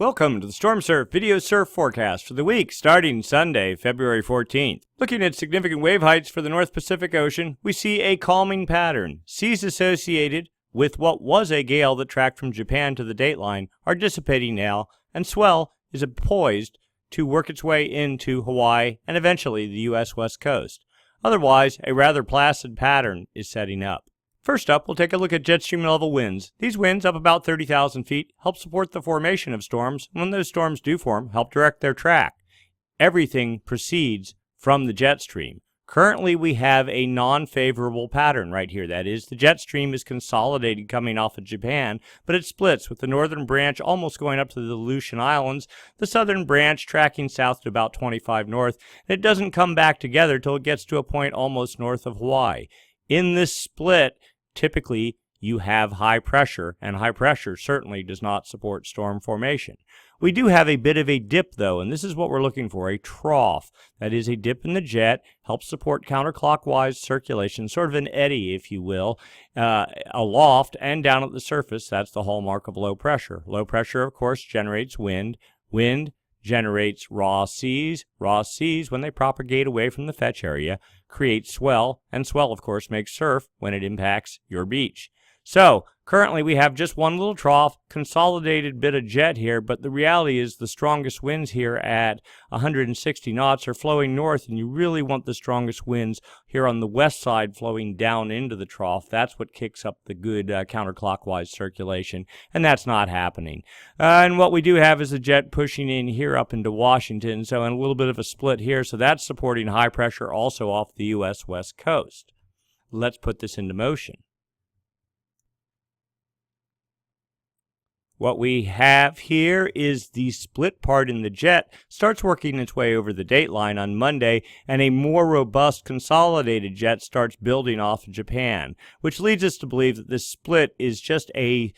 Welcome to the Stormsurf video surf forecast for the week starting Sunday, February 14th. Looking at significant wave heights for the North Pacific Ocean, we see a calming pattern. Seas associated with what was a gale that tracked from Japan to the dateline are dissipating now, and swell is poised to work its way into Hawaii and eventually the U.S. West Coast. Otherwise, a rather placid pattern is setting up. First up, we'll take a look at jet stream level winds. These winds, up about 30,000 feet, help support the formation of storms. When those storms do form, help direct their track. Everything proceeds from the jet stream. Currently, we have a non-favorable pattern right here. That is, the jet stream is consolidated coming off of Japan, but it splits, with the northern branch almost going up to the Aleutian Islands, the southern branch tracking south to about 25 north, and it doesn't come back together till it gets to a point almost north of Hawaii. In this split, typically, you have high pressure, and high pressure certainly does not support storm formation. We do have a bit of a dip, though, and this is what we're looking for, a trough. That is a dip in the jet, helps support counterclockwise circulation, sort of an eddy, if you will, aloft and down at the surface. That's the hallmark of low pressure. Low pressure, of course, generates wind. Wind generates raw seas. Raw seas, when they propagate away from the fetch area, create swell, and swell, of course, makes surf when it impacts your beach. So, currently we have just one little trough, consolidated bit of jet here, but the reality is the strongest winds here at 160 knots are flowing north, and you really want the strongest winds here on the west side flowing down into the trough. That's what kicks up the good counterclockwise circulation, and that's not happening. And what we do have is a jet pushing in here up into Washington, so and a little bit of a split here, so that's supporting high pressure also off the U.S. West Coast. Let's put this into motion. What we have here is the split part in the jet starts working its way over the dateline on Monday, and a more robust consolidated jet starts building off of Japan, which leads us to believe that this split is just a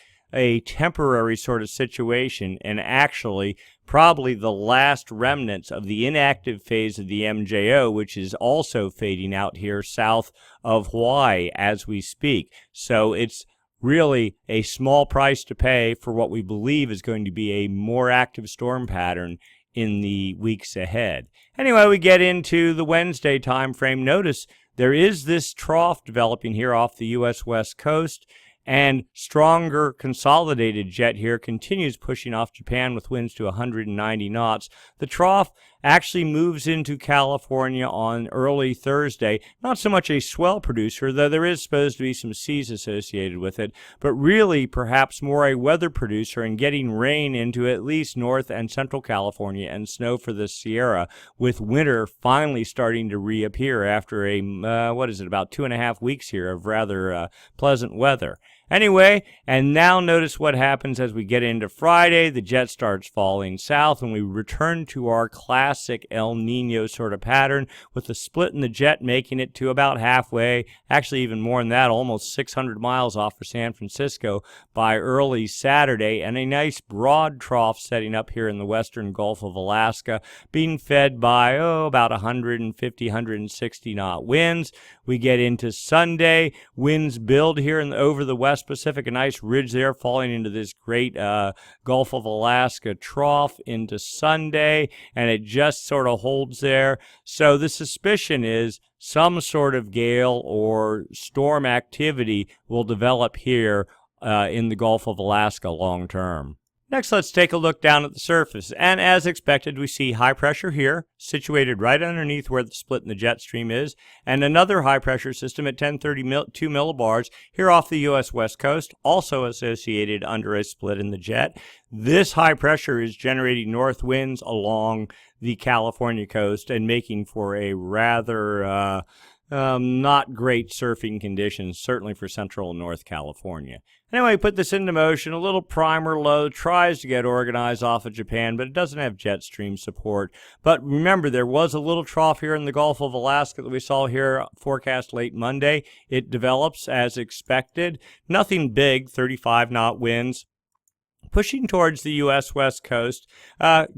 temporary sort of situation, and actually probably the last remnants of the inactive phase of the MJO, which is also fading out here south of Hawaii as we speak. So it's really a small price to pay for what we believe is going to be a more active storm pattern in the weeks ahead. Anyway, we get into the Wednesday time frame. Notice there is this trough developing here off the U.S. West Coast, and stronger consolidated jet here continues pushing off Japan with winds to 190 knots. The trough actually moves into California on early Thursday. Not so much a swell producer, though there is supposed to be some seas associated with it, but really perhaps more a weather producer and getting rain into at least North and Central California and snow for the Sierra, with winter finally starting to reappear after about 2.5 weeks here of rather pleasant weather. Anyway, and now notice what happens as we get into Friday. The jet starts falling south, and we return to our classic El Nino sort of pattern, with the split in the jet making it to about halfway, actually even more than that, almost 600 miles off for San Francisco by early Saturday, and a nice broad trough setting up here in the western Gulf of Alaska, being fed by, about 150, 160 knot winds. We get into Sunday, winds build here over the West Pacific, a nice ridge there falling into this great Gulf of Alaska trough into Sunday, and it just sort of holds there. So the suspicion is some sort of gale or storm activity will develop here in the Gulf of Alaska long term. Next, let's take a look down at the surface, and as expected, we see high pressure here, situated right underneath where the split in the jet stream is, and another high pressure system at 1032 millibars here off the U.S. West Coast, also associated under a split in the jet. This high pressure is generating north winds along the California coast and making for a rather not great surfing conditions, certainly for Central and North California. Anyway, put this into motion. A little primer low tries to get organized off of Japan, but it doesn't have jet stream support. But remember, there was a little trough here in the Gulf of Alaska that we saw here forecast late Monday. It develops as expected. Nothing big, 35 knot winds, pushing towards the U.S. West Coast.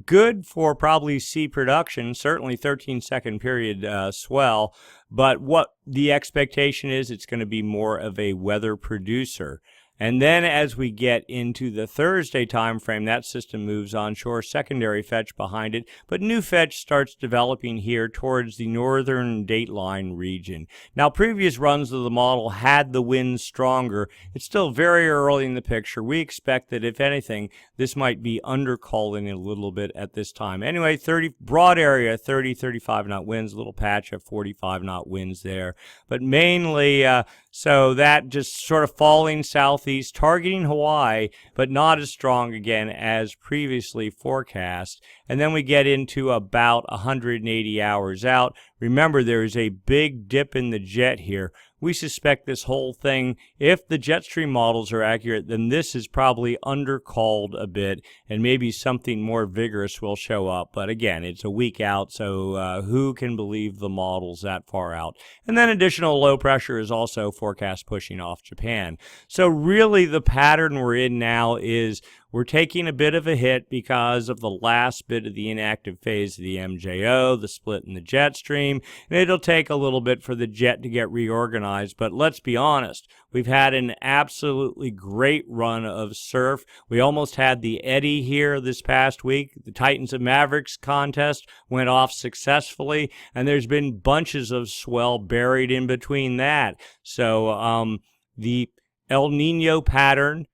Good for probably sea production, certainly 13-second period swell, but what the expectation is, it's going to be more of a weather producer. And then as we get into the Thursday time frame, that system moves onshore, secondary fetch behind it, but new fetch starts developing here towards the northern dateline region. Now, previous runs of the model had the winds stronger. It's still very early in the picture. We expect that, if anything, this might be undercalling a little bit at this time. Anyway, broad area, 30, 35 knot winds, a little patch of 45 knot winds there. But mainly, so that just sort of falling southeast, targeting Hawaii, but not as strong again as previously forecast. And then we get into about 180 hours out. Remember, there is a big dip in the jet here. We suspect this whole thing, if the jet stream models are accurate, then this is probably undercalled a bit, and maybe something more vigorous will show up. But again, it's a week out, so who can believe the models that far out? And then additional low pressure is also forecast pushing off Japan. So really the pattern we're in now is we're taking a bit of a hit because of the last bit of the inactive phase of the MJO, the split in the jet stream, and it'll take a little bit for the jet to get reorganized. But let's be honest, we've had an absolutely great run of surf. We almost had the eddy here this past week. The Titans and Mavericks contest went off successfully, and there's been bunches of swell buried in between that. So the El Nino pattern,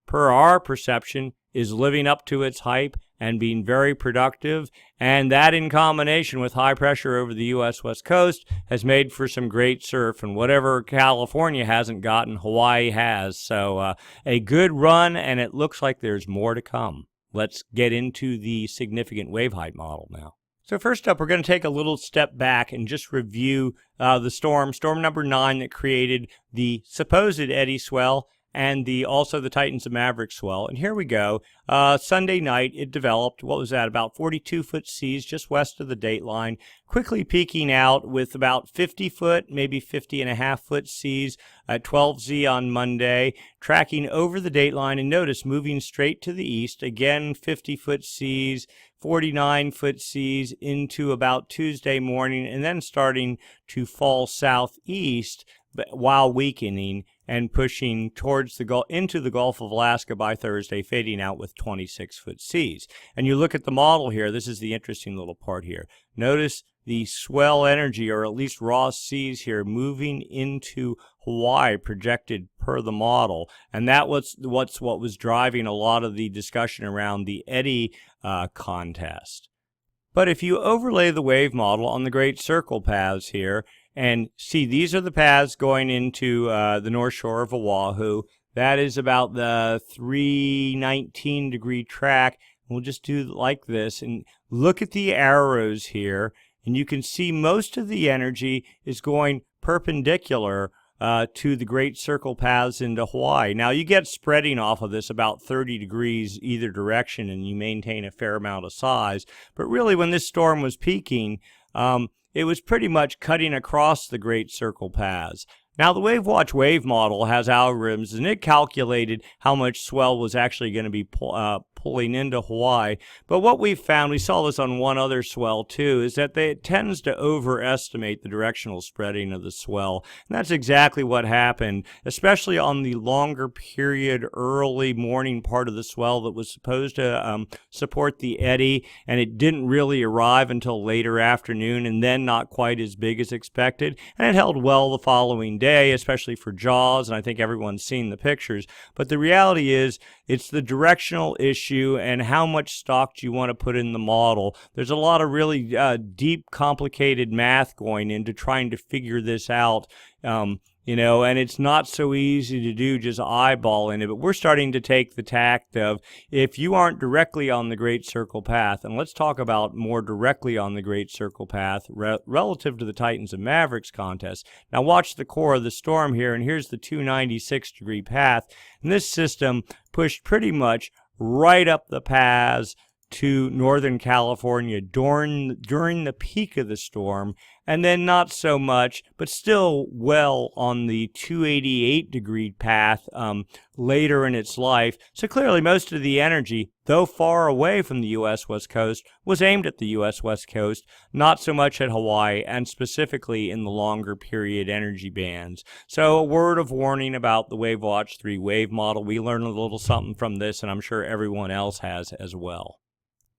per our perception, is living up to its hype and being very productive, and that in combination with high pressure over the U.S. West Coast has made for some great surf, and whatever California hasn't gotten, Hawaii has. So a good run, and it looks like there's more to come. Let's get into the significant wave height model now. So first up, we're going to take a little step back and just review the storm number 9 that created the supposed eddy swell, and also the Titans and Mavericks swell. And here we go. Sunday night, it developed, what was that, about 42-foot seas just west of the dateline, quickly peaking out with about 50-foot, maybe 50-and-a-half-foot seas at 12Z on Monday, tracking over the dateline, and notice moving straight to the east, again 50-foot seas, 49-foot seas into about Tuesday morning, and then starting to fall southeast while weakening and pushing towards into the Gulf of Alaska by Thursday, fading out with 26-foot seas. And you look at the model here, this is the interesting little part here. Notice the swell energy, or at least raw seas here, moving into Hawaii projected per the model. And that was what was driving a lot of the discussion around the eddy contest. But if you overlay the wave model on the great circle paths here, and see, these are the paths going into the north shore of Oahu. That is about the 319-degree track. We'll just do like this, and look at the arrows here, and you can see most of the energy is going perpendicular to the great circle paths into Hawaii. Now, you get spreading off of this about 30 degrees either direction, and you maintain a fair amount of size. But really, when this storm was peaking, it was pretty much cutting across the great circle paths. Now, the WaveWatch wave model has algorithms, and it calculated how much swell was actually going to be pulling into Hawaii. But what we've found, we saw this on one other swell too, is that it tends to overestimate the directional spreading of the swell. And that's exactly what happened, especially on the longer period, early morning part of the swell that was supposed to support the eddy, and it didn't really arrive until later afternoon, and then not quite as big as expected. And it held well the following day, especially for Jaws, and I think everyone's seen the pictures. But the reality is, it's the directional issue and how much stock do you want to put in the model. There's a lot of really deep, complicated math going into trying to figure this out. You know, and it's not so easy to do just eyeballing it, but we're starting to take the tact of, if you aren't directly on the Great Circle Path, and let's talk about more directly on the Great Circle Path relative to the Titans and Mavericks contest. Now watch the core of the storm here, and here's the 296-degree path, and this system pushed pretty much right up the paths to Northern California during the peak of the storm, and then not so much, but still well on the 288-degree path later in its life. So clearly most of the energy, though far away from the U.S. West Coast, was aimed at the U.S. West Coast, not so much at Hawaii, and specifically in the longer period energy bands. So a word of warning about the WaveWatch 3 wave model. We learned a little something from this, and I'm sure everyone else has as well.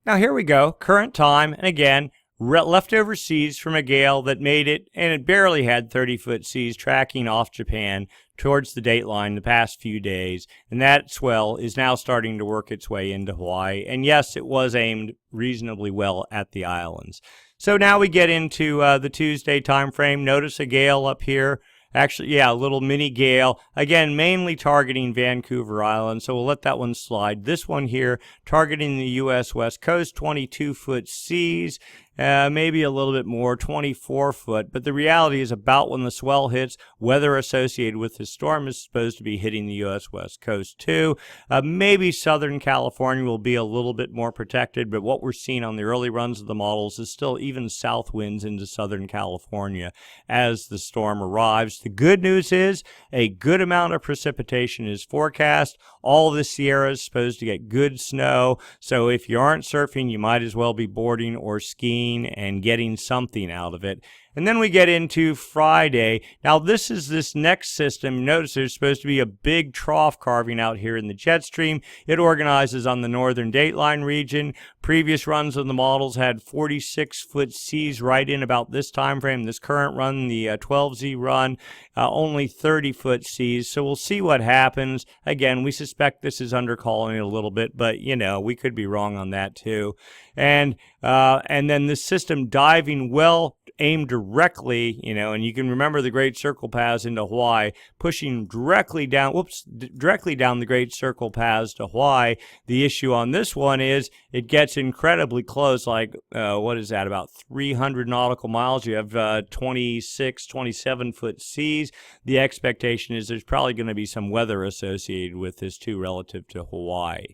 Now here we go, current time, and again, leftover seas from a gale that made it, and it barely had 30-foot seas tracking off Japan towards the dateline the past few days, and that swell is now starting to work its way into Hawaii, and yes, it was aimed reasonably well at the islands. So now we get into the Tuesday time frame. Notice a gale up here. Actually, yeah, a little mini gale. Again, mainly targeting Vancouver Island, so we'll let that one slide. This one here, targeting the U.S. West Coast, 22-foot seas, maybe a little bit more, 24-foot. But the reality is about when the swell hits, weather associated with this storm is supposed to be hitting the U.S. West Coast too. Maybe Southern California will be a little bit more protected, but what we're seeing on the early runs of the models is still even south winds into Southern California as the storm arrives. The good news is a good amount of precipitation is forecast. All the Sierra is supposed to get good snow, so if you aren't surfing, you might as well be boarding or skiing and getting something out of it. And then we get into Friday. Now this next system. Notice there's supposed to be a big trough carving out here in the jet stream. It organizes on the northern dateline region. Previous runs of the models had 46-foot seas right in about this time frame. This current run, the 12Z run, only 30-foot seas. So we'll see what happens. Again, we suspect this is undercalling it a little bit, but we could be wrong on that too. And then the system diving well aimed directly, and you can remember the Great Circle paths into Hawaii, pushing directly down the Great Circle paths to Hawaii. The issue on this one is it gets incredibly close, like, what is that, about 300 nautical miles. You have 26, 27-foot seas. The expectation is there's probably going to be some weather associated with this too relative to Hawaii.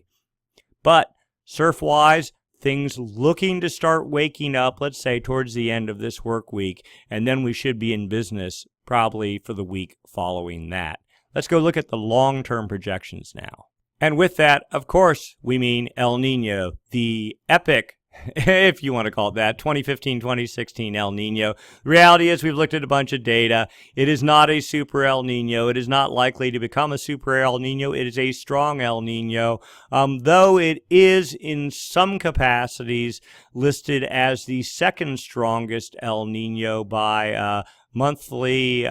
But surf-wise, things looking to start waking up, let's say, towards the end of this work week, and then we should be in business probably for the week following that. Let's go look at the long-term projections now. And with that, of course, we mean El Nino, the epic, if you want to call it that, 2015-2016 El Nino. The reality is we've looked at a bunch of data. It is not a super El Nino. It is not likely to become a super El Nino. It is a strong El Nino, though it is in some capacities listed as the second strongest El Nino by monthly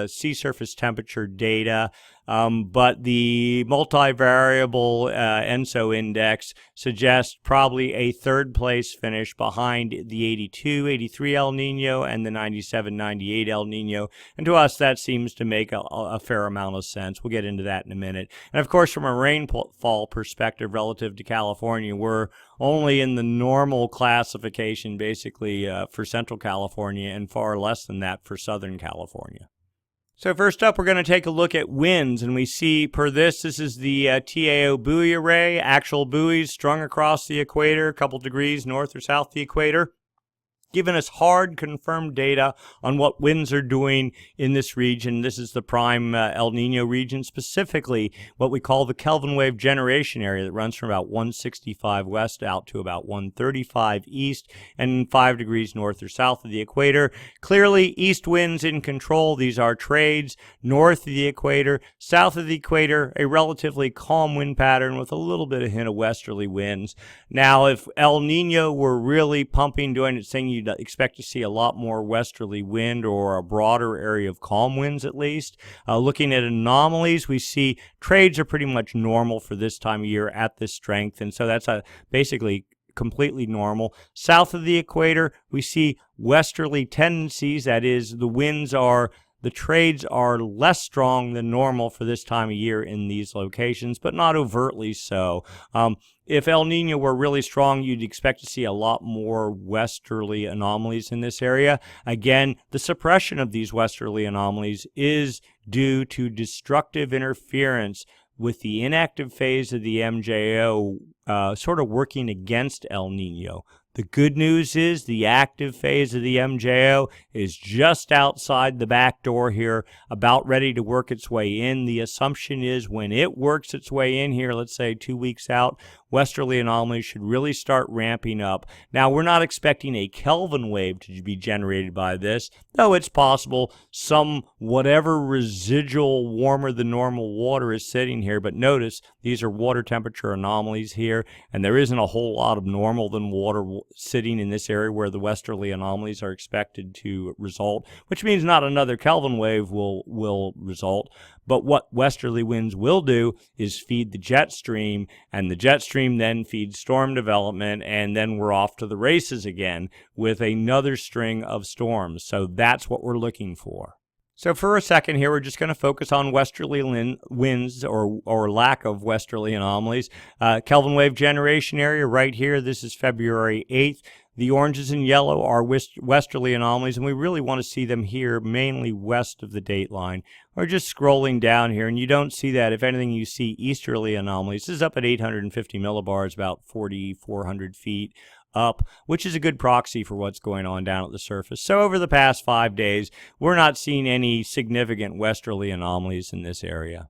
sea surface temperature data. But the multivariable ENSO index suggests probably a third place finish behind the 82, 83 El Nino and the 97, 98 El Nino. And to us, that seems to make a fair amount of sense. We'll get into that in a minute. And of course, from a rainfall perspective relative to California, we're only in the normal classification, basically, for Central California and far less than that for Southern California. So first up, we're going to take a look at winds, and we see per this is the TAO buoy array, actual buoys strung across the equator, a couple degrees north or south of the equator, giving us hard confirmed data on what winds are doing in this region. This is the prime El Nino region, specifically what we call the Kelvin wave generation area that runs from about 165 west out to about 135 east and 5 degrees north or south of the equator. Clearly, east winds in control. These are trades north of the equator. South of the equator, a relatively calm wind pattern with a little bit of hint of westerly winds. Now, if El Nino were really pumping, doing its thing, you'd expect to see a lot more westerly wind or a broader area of calm winds at least. Looking at anomalies, we see trades are pretty much normal for this time of year at this strength, and so that's basically completely normal. South of the equator, we see westerly tendencies. That is, the trades are less strong than normal for this time of year in these locations, but not overtly so. If El Nino were really strong, you'd expect to see a lot more westerly anomalies in this area. Again, the suppression of these westerly anomalies is due to destructive interference with the inactive phase of the MJO sort of working against El Nino. The good news is the active phase of the MJO is just outside the back door here, about ready to work its way in. The assumption is when it works its way in here, let's say 2 weeks out, westerly anomalies should really start ramping up. Now, we're not expecting a Kelvin wave to be generated by this, though it's possible some whatever residual warmer than normal water is sitting here. But notice these are water temperature anomalies here, and there isn't a whole lot of normal than water sitting in this area where the westerly anomalies are expected to result, which means not another Kelvin wave will result. But what westerly winds will do is feed the jet stream, and the jet stream then feeds storm development, and then we're off to the races again with another string of storms. So that's what we're looking for. So for a second here, we're just going to focus on westerly winds or lack of westerly anomalies. Kelvin wave generation area right here. This is February 8th. The oranges and yellow are westerly anomalies, and we really want to see them here mainly west of the dateline. We're just scrolling down here, and you don't see that. If anything, you see easterly anomalies. This is up at 850 millibars, about 4,400 feet up, which is a good proxy for what's going on down at the surface. So over the past 5 days, we're not seeing any significant westerly anomalies in this area.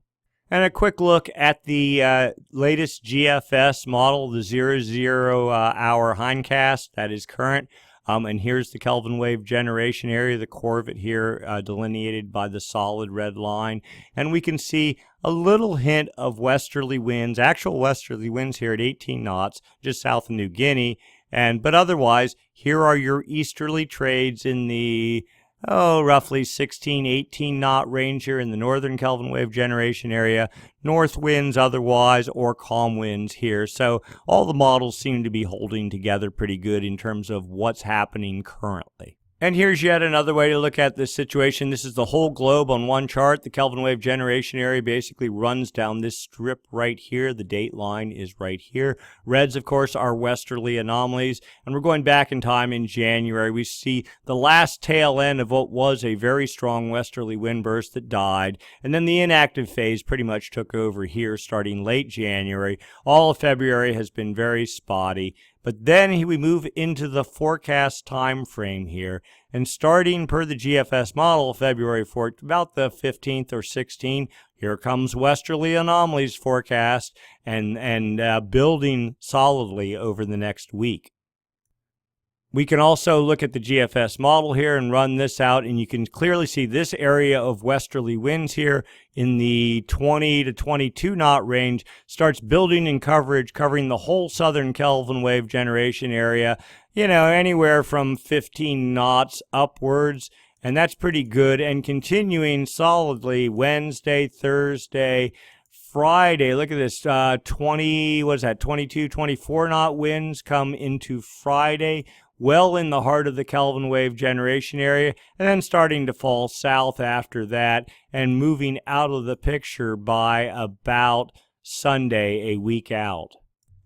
And a quick look at the latest GFS model, the 00-hour hindcast that is current. And here's the Kelvin wave generation area, the core of it here delineated by the solid red line. And we can see a little hint of westerly winds, actual westerly winds here at 18 knots, just south of New Guinea. But otherwise, here are your easterly trades in the roughly 16, 18 knot range here in the northern Kelvin wave generation area. North winds otherwise, or calm winds here. So all the models seem to be holding together pretty good in terms of what's happening currently. And here's yet another way to look at this situation. This is the whole globe on one chart. The Kelvin wave generation area basically runs down this strip right here. The date line is right here. Reds, of course, are westerly anomalies. And we're going back in time in January. We see the last tail end of what was a very strong westerly wind burst that died. And then the inactive phase pretty much took over here starting late January. All of February has been very spotty. But then we move into the forecast time frame here, and starting per the GFS model, February 4th, about the 15th or 16th, here comes westerly anomalies forecast and building solidly over the next week. We can also look at the GFS model here and run this out, and you can clearly see this area of westerly winds here in the 20 to 22 knot range starts building in coverage, covering the whole southern Kelvin wave generation area, anywhere from 15 knots upwards, and that's pretty good, and continuing solidly Wednesday, Thursday, Friday. Look at this, 22, 24 knot winds come into Friday, well in the heart of the Kelvin wave generation area, and then starting to fall south after that and moving out of the picture by about Sunday, a week out.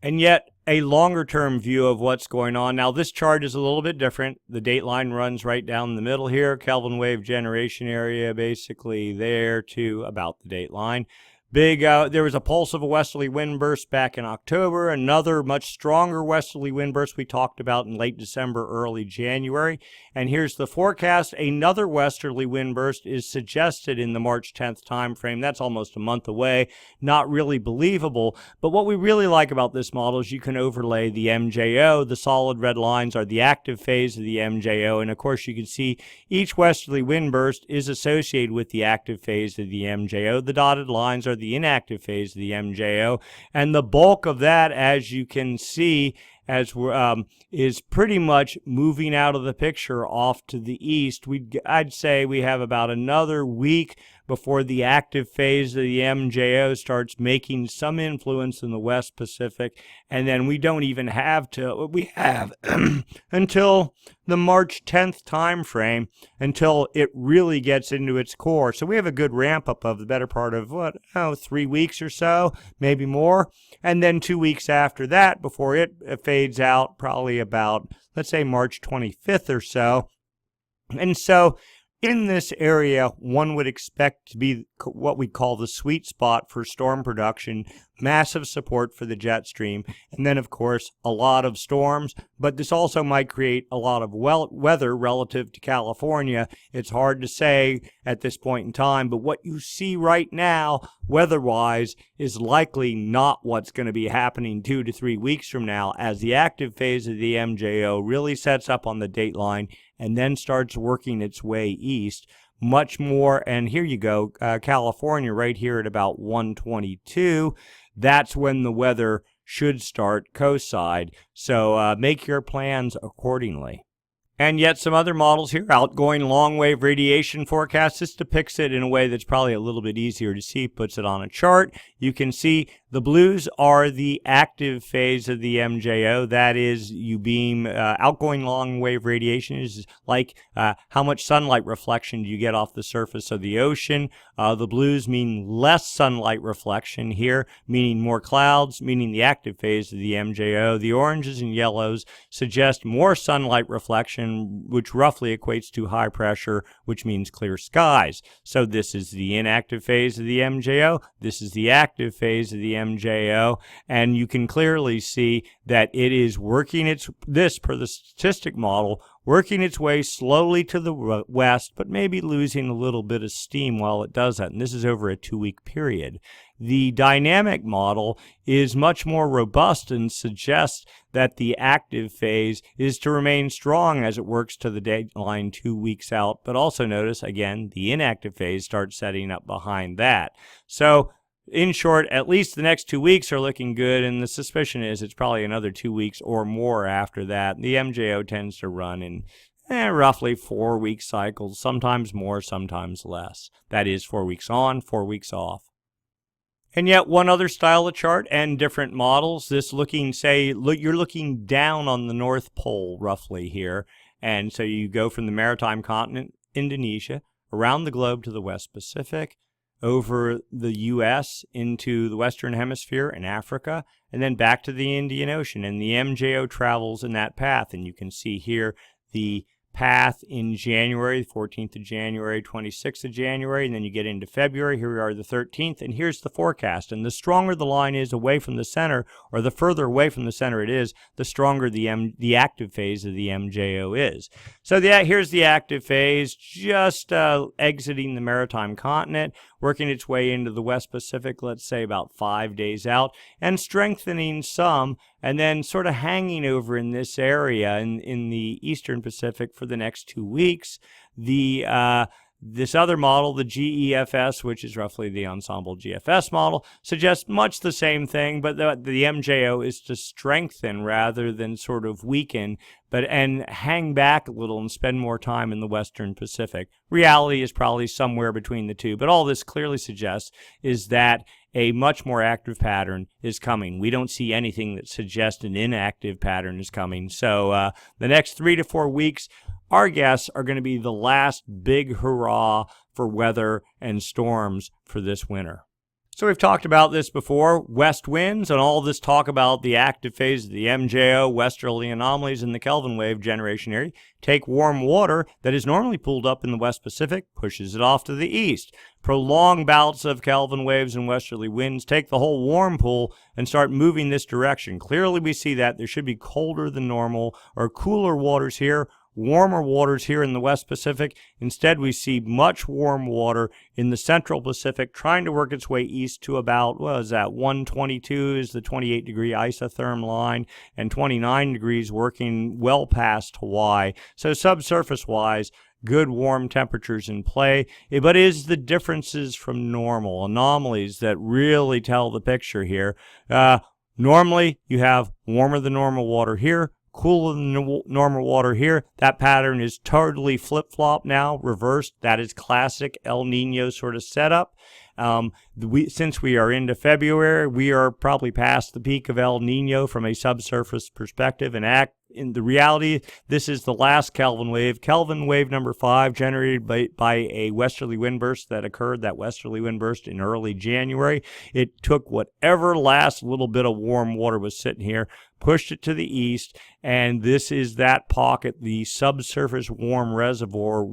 And yet, a longer-term view of what's going on. Now, this chart is a little bit different. The date line runs right down the middle here. Kelvin wave generation area basically there to about the date line. There was a pulse of a westerly wind burst back in October, another much stronger westerly wind burst we talked about in late December, early January. And here's the forecast. Another westerly wind burst is suggested in the March 10th time frame. That's almost a month away. Not really believable. But what we really like about this model is you can overlay the MJO. The solid red lines are the active phase of the MJO. And of course, you can see each westerly wind burst is associated with the active phase of the MJO. The dotted lines are the inactive phase of the MJO, and the bulk of that, as you can see, is pretty much moving out of the picture off to the east. I'd say we have about another week before the active phase of the MJO starts making some influence in the West Pacific, and then we don't even have until the March 10th time frame until it really gets into its core. So we have a good ramp up of the better part of 3 weeks or so, maybe more, and then 2 weeks after that before it fades out, probably about, let's say, March 25th or so. And so in this area, one would expect to be what we call the sweet spot for storm production, massive support for the jet stream, and then, of course, a lot of storms. But this also might create a lot of weather relative to California. It's hard to say at this point in time, but what you see right now, weather-wise, is likely not what's going to be happening 2 to 3 weeks from now, as the active phase of the MJO really sets up on the dateline and then starts working its way east. Much more, and here you go, California right here at about 122. That's when the weather should start coast side. So make your plans accordingly. And yet some other models here, outgoing long-wave radiation forecast. This depicts it in a way that's probably a little bit easier to see, puts it on a chart. You can see the blues are the active phase of the MJO. That is, you beam outgoing long-wave radiation is like how much sunlight reflection do you get off the surface of the ocean. The blues mean less sunlight reflection here, meaning more clouds, meaning the active phase of the MJO. The oranges and yellows suggest more sunlight reflection, which roughly equates to high pressure, which means clear skies. So this is the inactive phase of the MJO. This is the active phase of the MJO. And you can clearly see that it is working this per the statistic model, working its way slowly to the west, but maybe losing a little bit of steam while it does that. And this is over a 2-week period. The dynamic model is much more robust and suggests that the active phase is to remain strong as it works to the dateline 2 weeks out. But also notice, again, the inactive phase starts setting up behind that. So in short, at least the next 2 weeks are looking good, and the suspicion is it's probably another 2 weeks or more after that. The MJO tends to run in roughly 4-week cycles, sometimes more, sometimes less. That is 4 weeks on, 4 weeks off. And yet one other style of chart and different models, this looking, you're looking down on the North Pole roughly here. And so you go from the maritime continent, Indonesia, around the globe to the West Pacific, over the U.S. into the Western Hemisphere and Africa, and then back to the Indian Ocean. And the MJO travels in that path. And you can see here the path in January, 14th of January, 26th of January, and then you get into February. Here we are the 13th, and here's the forecast. And the stronger the line is away from the center, or the further away from the center it is, the stronger the active phase of the MJO is. So here's the active phase, just exiting the maritime continent, working its way into the West Pacific, let's say about 5 days out, and strengthening some, and then sort of hanging over in this area in the Eastern Pacific for the next 2 weeks. This other model, the GEFS, which is roughly the ensemble GFS model, suggests much the same thing, but the MJO is to strengthen rather than sort of weaken, and hang back a little and spend more time in the Western Pacific. Reality is probably somewhere between the two, but all this clearly suggests is that a much more active pattern is coming. We don't see anything that suggests an inactive pattern is coming. So the next 3 to 4 weeks, our guess, are going to be the last big hurrah for weather and storms for this winter. So we've talked about this before, west winds, and all this talk about the active phase of the MJO, westerly anomalies in the Kelvin wave generation area. Take warm water that is normally pulled up in the West Pacific, pushes it off to the east. Prolonged bouts of Kelvin waves and westerly winds take the whole warm pool and start moving this direction. Clearly we see that there should be colder than normal or cooler waters here, warmer waters here in the West Pacific. Instead, we see much warm water in the Central Pacific trying to work its way east to about, 122 is the 28-degree isotherm line, and 29 degrees working well past Hawaii. So subsurface-wise, good warm temperatures in play, but it is the differences from normal anomalies that really tell the picture here. Normally, you have warmer than normal water here, cooler than normal water here. That pattern is totally flip-flop now, reversed. That is classic El Nino sort of setup. Since we are into February, we are probably past the peak of El Nino from a subsurface perspective, and in the reality, this is the last Kelvin wave. Kelvin wave number 5, generated by a westerly wind burst that occurred, that westerly wind burst in early January. It took whatever last little bit of warm water was sitting here, pushed it to the east, and this is that pocket, the subsurface warm reservoir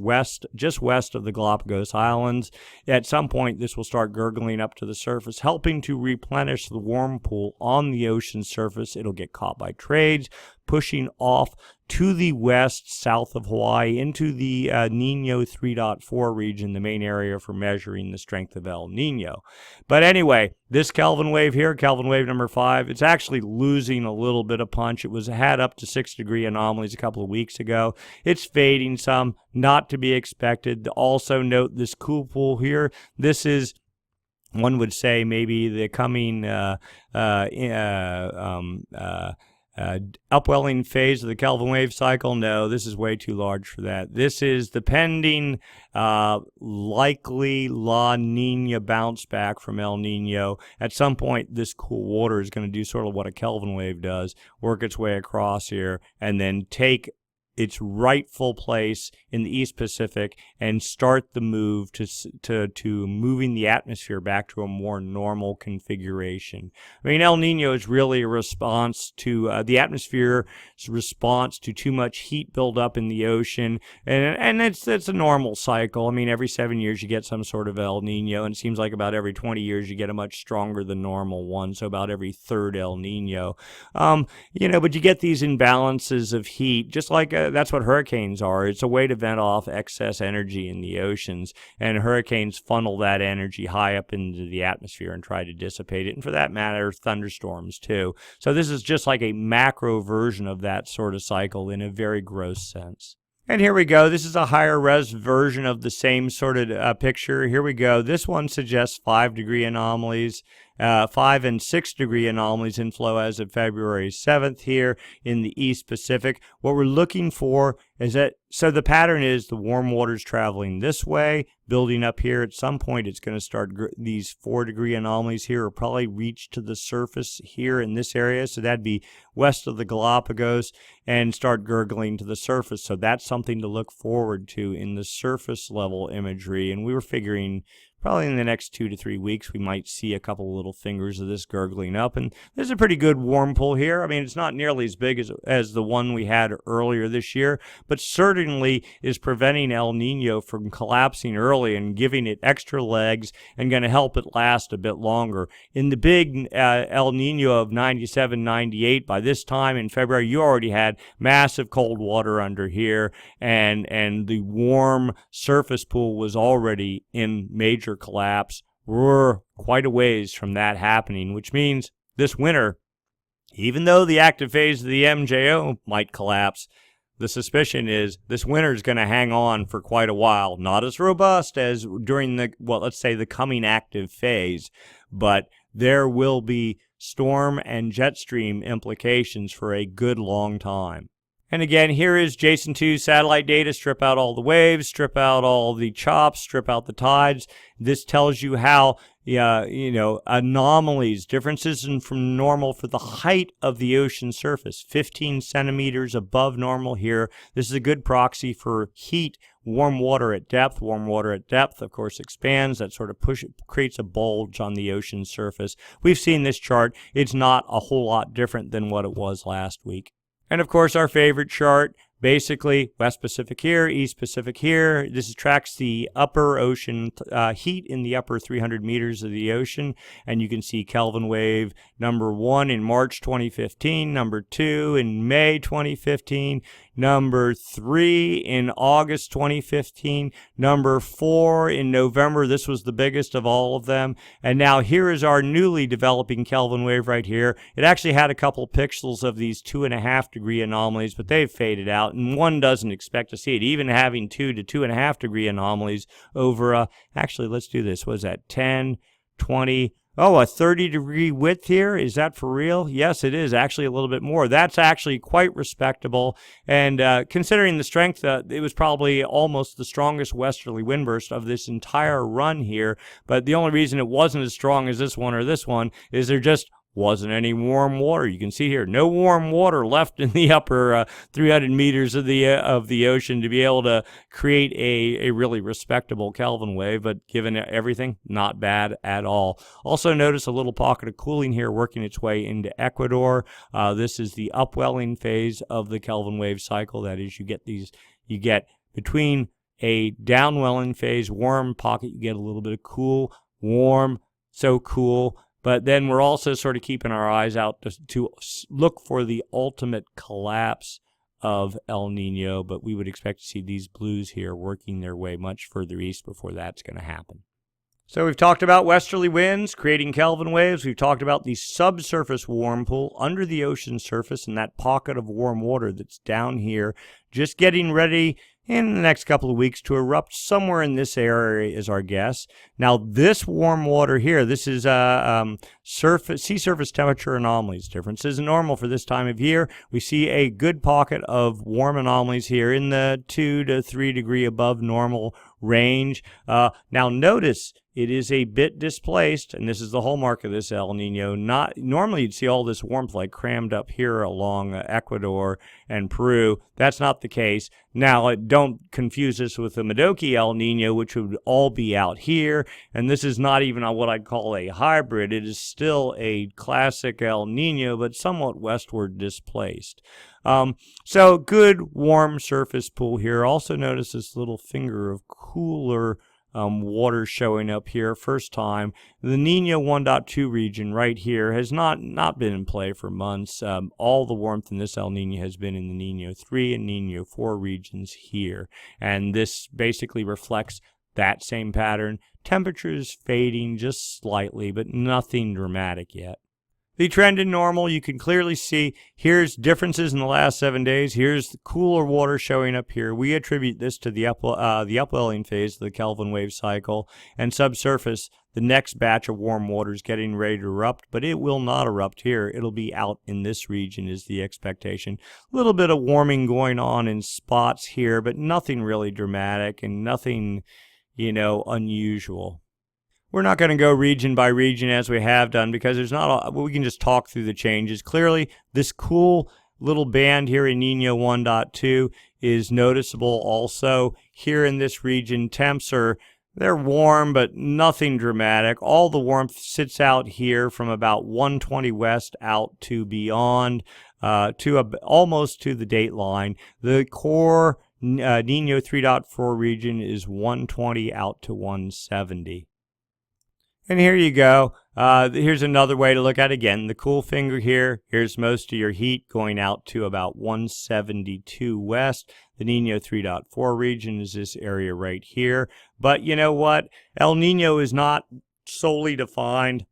just west of the Galapagos Islands. At some point, this will start gurgling up to the surface, helping to replenish the warm pool on the ocean surface. It'll get caught by trades, pushing off to the west, south of Hawaii, into the Nino 3.4 region, the main area for measuring the strength of El Nino. But anyway, this Kelvin wave here, Kelvin wave number 5, it's actually losing a little bit of punch. It had up to 6-degree anomalies a couple of weeks ago. It's fading some, not to be expected. Also note this cool pool here. This is, one would say, maybe the coming upwelling phase of the Kelvin wave cycle. No, this is way too large for that. This is the pending likely La Nina bounce back from El Nino. At some point, this cool water is going to do sort of what a Kelvin wave does, work its way across here, and then take its rightful place in the East Pacific and start the move to moving the atmosphere back to a more normal configuration. I mean, El Nino is really a response to the atmosphere's response to too much heat buildup in the ocean, and it's a normal cycle. I mean, every 7 years you get some sort of El Nino, and it seems like about every 20 years you get a much stronger than normal one, so about every third El Nino. But you get these imbalances of heat, just like that's what hurricanes are. It's a way to vent off excess energy in the oceans, and hurricanes funnel that energy high up into the atmosphere and try to dissipate it, and for that matter, thunderstorms too. So this is just like a macro version of that sort of cycle in a very gross sense. And here we go. This is a higher res version of the same sort of picture. Here we go. This one suggests 5-degree anomalies, 5 and 6-degree anomalies in flow as of February 7th here in the East Pacific. What we're looking for is that, so the pattern is the warm water's traveling this way, building up here. At some point, it's going to start, these 4-degree anomalies here will probably reach to the surface here in this area. So that'd be west of the Galapagos and start gurgling to the surface. So that's something to look forward to in the surface level imagery. And we were figuring probably in the next 2 to 3 weeks, we might see a couple little fingers of this gurgling up. And there's a pretty good warm pool here. I mean, it's not nearly as big as the one we had earlier this year, but certainly is preventing El Nino from collapsing early and giving it extra legs and going to help it last a bit longer. In the big El Nino of 97, 98, by this time in February, you already had massive cold water under here, and the warm surface pool was already in major collapse. We're quite a ways from that happening, which means this winter, even though the active phase of the MJO might collapse, the suspicion is this winter is going to hang on for quite a while. Not as robust as during the, well, let's say the coming active phase, but there will be storm and jet stream implications for a good long time. And again, here is Jason 2 satellite data. Strip out all the waves, strip out all the chops, strip out the tides. This tells you how, anomalies, differences from normal for the height of the ocean surface, 15 centimeters above normal here. This is a good proxy for heat. Warm water at depth. Warm water at depth, of course, expands. That sort of creates a bulge on the ocean surface. We've seen this chart. It's not a whole lot different than what it was last week. And of course, our favorite chart, basically West Pacific here, East Pacific here. This tracks the upper ocean heat in the upper 300 meters of the ocean. And you can see Kelvin wave number 1 in March 2015, number 2 in May 2015, number 3 in August 2015, number 4 in November. This was the biggest of all of them. And now here is our newly developing Kelvin wave right here. It actually had a couple pixels of these 2.5-degree anomalies, but they've faded out, and one doesn't expect to see it. Even having 2 to 2.5-degree anomalies over actually, let's do this. What is that? 10, 20. Oh, a 30-degree width here? Is that for real? Yes, it is actually a little bit more. That's actually quite respectable. And considering the strength, it was probably almost the strongest westerly wind burst of this entire run here. But the only reason it wasn't as strong as this one or this one is there just wasn't any warm water. You can see here, no warm water left in the upper 300 meters of the ocean to be able to create a really respectable Kelvin wave, but given everything, not bad at all. Also notice a little pocket of cooling here working its way into Ecuador. This is the upwelling phase of the Kelvin wave cycle. That is, you get between a downwelling phase, warm pocket, you get a little bit of cool, warm, so cool. But then we're also sort of keeping our eyes out to look for the ultimate collapse of El Nino, but we would expect to see these blues here working their way much further east before that's going to happen. So we've talked about westerly winds creating Kelvin waves. We've talked about the subsurface warm pool under the ocean surface and that pocket of warm water that's down here just getting ready in the next couple of weeks to erupt somewhere in this area is our guess. Now this warm water here, this is sea surface temperature anomalies. Difference isn't normal for this time of year. We see a good pocket of warm anomalies here in the 2 to 3 degree above normal range. Now notice it is a bit displaced, and this is the hallmark of this El Nino. Normally you'd see all this warmth like crammed up here along Ecuador and Peru. That's not the case. Now, don't confuse this with the Modoki El Nino, which would all be out here. And this is not even what I'd call a hybrid. It is still a classic El Nino, but somewhat westward displaced. So good warm surface pool here. Also notice this little finger of cooler water showing up here first time. The Niño 1.2 region right here has not been in play for months. All the warmth in this El Nino has been in the Niño 3 and Niño 4 regions here. And this basically reflects that same pattern. Temperatures fading just slightly, but nothing dramatic yet. The trend in normal, you can clearly see here's differences in the last 7 days. Here's the cooler water showing up here. We attribute this to the upwelling phase of the Kelvin wave cycle, and subsurface, the next batch of warm water is getting ready to erupt, but it will not erupt here. It'll be out in this region is the expectation. A little bit of warming going on in spots here, but nothing really dramatic and nothing, unusual. We're not going to go region by region as we have done because we can just talk through the changes. Clearly, this cool little band here in Niño 1.2 is noticeable also. Here in this region, temps they're warm, but nothing dramatic. All the warmth sits out here from about 120 west out to beyond, almost to the date line. The core Niño 3.4 region is 120 out to 170. And here you go. Here's another way to look at it. Again, the cool finger here. Here's most of your heat going out to about 172 west. The Niño 3.4 region is this area right here. But you know what? El Nino is not solely defined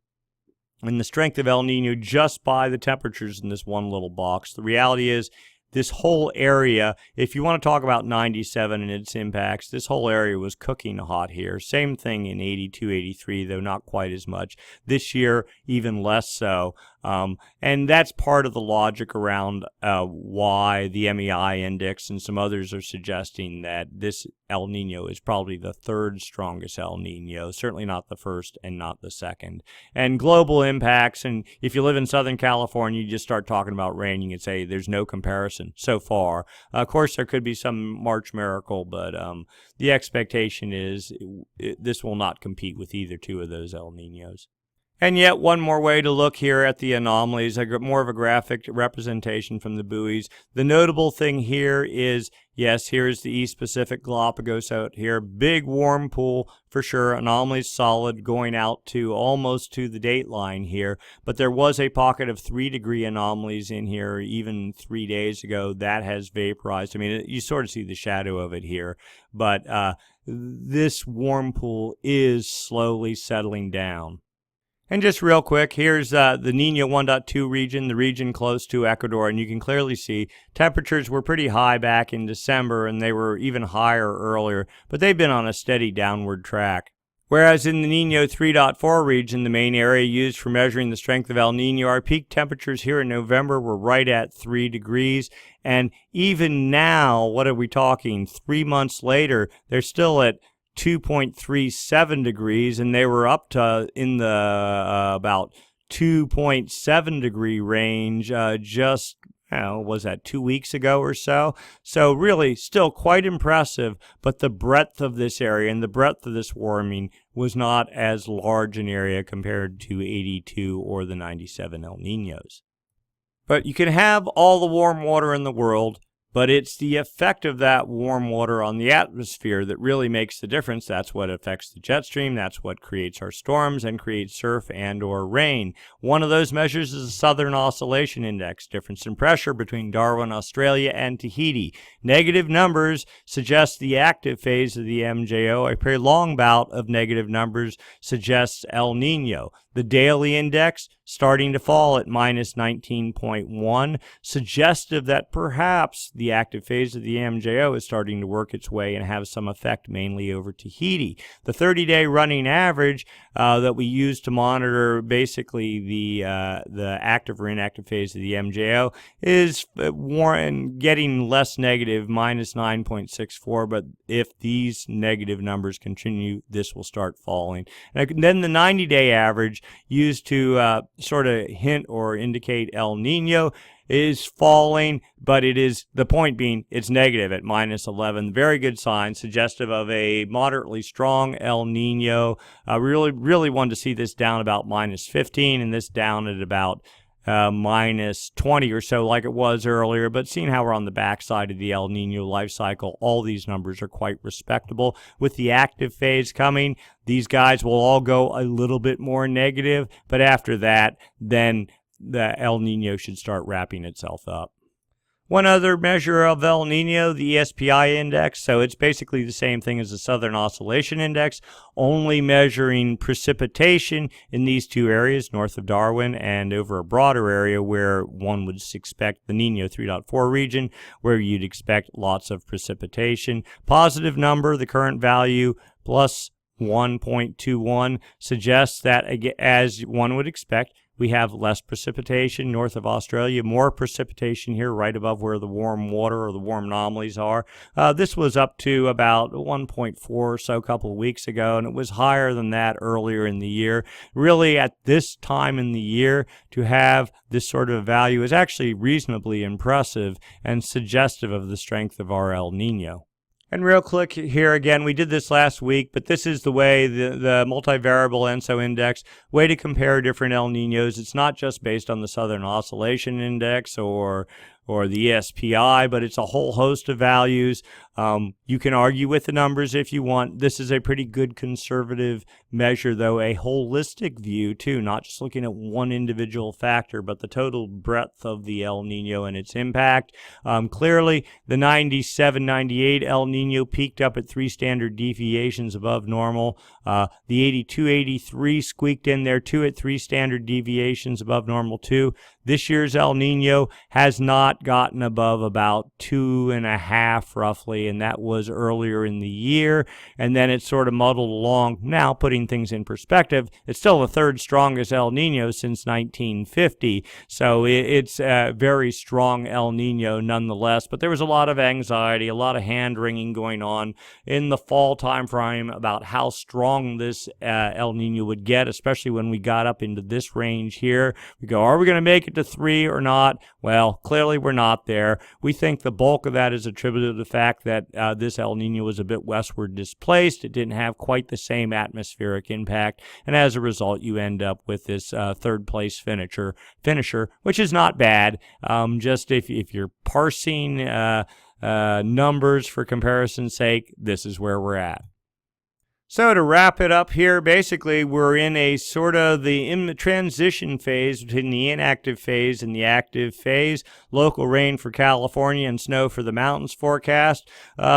in the strength of El Nino just by the temperatures in this one little box. The reality is this whole area, if you want to talk about 97 and its impacts, this whole area was cooking hot here. Same thing in 82, 83, though not quite as much. This year, even less so. And that's part of the logic around why the MEI index and some others are suggesting that this El Nino is probably the third strongest El Nino, certainly not the first and not the second. And global impacts, and if you live in Southern California, you just start talking about rain, you can say there's no comparison so far. Of course, there could be some March miracle, but the expectation is this will not compete with either two of those El Ninos. And yet one more way to look here at the anomalies, more of a graphic representation from the buoys. The notable thing here is, yes, here's the East Pacific Galapagos out here. Big warm pool for sure. Anomalies solid going out to almost to the date line here. But there was a pocket of 3-degree anomalies in here even 3 days ago. That has vaporized. I mean, you sort of see the shadow of it here. But this warm pool is slowly settling down. And just real quick, here's the Niño 1.2 region, the region close to Ecuador, and you can clearly see temperatures were pretty high back in December, and they were even higher earlier, but they've been on a steady downward track. Whereas in the Niño 3.4 region, the main area used for measuring the strength of El Nino, our peak temperatures here in November were right at 3 degrees, and even now, what are we talking, 3 months later, they're still at 2.37 degrees, and they were up to in the about 2.7 degree range just was that 2 weeks ago or so? So really still quite impressive, but the breadth of this area and the breadth of this warming was not as large an area compared to 82 or the 97 El Niños. But you can have all the warm water in the world, but it's the effect of that warm water on the atmosphere that really makes the difference. That's what affects the jet stream. That's what creates our storms and creates surf and or rain. One of those measures is the Southern Oscillation Index, difference in pressure between Darwin, Australia, and Tahiti. Negative numbers suggest the active phase of the MJO. A prolonged bout of negative numbers suggests El Nino. The daily index starting to fall at minus 19.1, suggestive that perhaps the active phase of the MJO is starting to work its way and have some effect mainly over Tahiti. The 30-day running average that we use to monitor basically the active or inactive phase of the MJO is getting less negative, minus 9.64, but if these negative numbers continue, this will start falling. And then the 90-day average used to sort of hint or indicate El Nino is falling, but it is, the point being, it's negative at minus 11. Very good sign, suggestive of a moderately strong El Nino. Really wanted to see this down about minus 15 and this down at about minus 20 or so like it was earlier, but seeing how we're on the backside of the El Nino life cycle, all these numbers are quite respectable. With the active phase coming, these guys will all go a little bit more negative, but after that, then the El Nino should start wrapping itself up. One other measure of El Nino, the ESPI index, so it's basically the same thing as the Southern Oscillation Index, only measuring precipitation in these two areas, north of Darwin and over a broader area where one would expect the Niño 3.4 region, where you'd expect lots of precipitation. Positive number, the current value, plus 1.21, suggests that, as one would expect, we have less precipitation north of Australia, more precipitation here right above where the warm water or the warm anomalies are. This was up to about 1.4 or so a couple of weeks ago, and it was higher than that earlier in the year. Really, at this time in the year, to have this sort of value is actually reasonably impressive and suggestive of the strength of our El Nino. And real quick here again, we did this last week, but this is the way the multivariable ENSO index, way to compare different El Ninos. It's not just based on the Southern Oscillation Index or the ESPI, but it's a whole host of values. You can argue with the numbers if you want. This is a pretty good conservative measure, though, a holistic view, too, not just looking at one individual factor, but the total breadth of the El Nino and its impact. Clearly, the 97-98 El Nino peaked up at 3 standard deviations above normal. The 82-83 squeaked in there, too, at 3 standard deviations above normal, too. This year's El Nino has not gotten above about 2.5 roughly, and that was earlier in the year, and then it sort of muddled along. Now, putting things in perspective, it's still the third strongest El Nino since 1950, so it's a very strong El Nino nonetheless, but there was a lot of anxiety, a lot of hand-wringing going on in the fall time frame about how strong this El Nino would get, especially when we got up into this range here. We go, are we going to make it to 3 or not? Well, clearly we're not there. We think the bulk of that is attributed to the fact that this El Nino was a bit westward displaced. It didn't have quite the same atmospheric impact, and as a result, you end up with this third place finisher, which is not bad. Just if you're parsing numbers for comparison's sake, this is where we're at. So to wrap it up here, basically we're in a sort of the transition phase between the inactive phase and the active phase. Local rain for California and snow for the mountains forecast.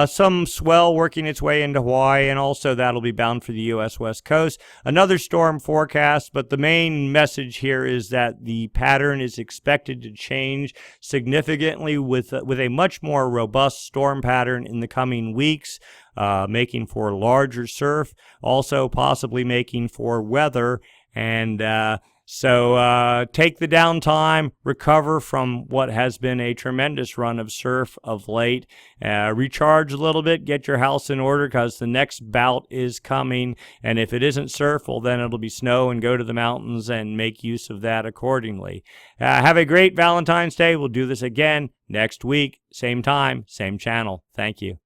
Some swell working its way into Hawaii, and also that'll be bound for the U.S. West Coast. Another storm forecast, but the main message here is that the pattern is expected to change significantly with a much more robust storm pattern in the coming weeks. Making for larger surf, also possibly making for weather, and So take the downtime, recover from what has been a tremendous run of surf of late, recharge a little bit, get your house in order because the next bout is coming. And if it isn't surf, well, then it'll be snow, and go to the mountains and make use of that accordingly. Have a great Valentine's Day. We'll do this again next week, same time, same channel. Thank you.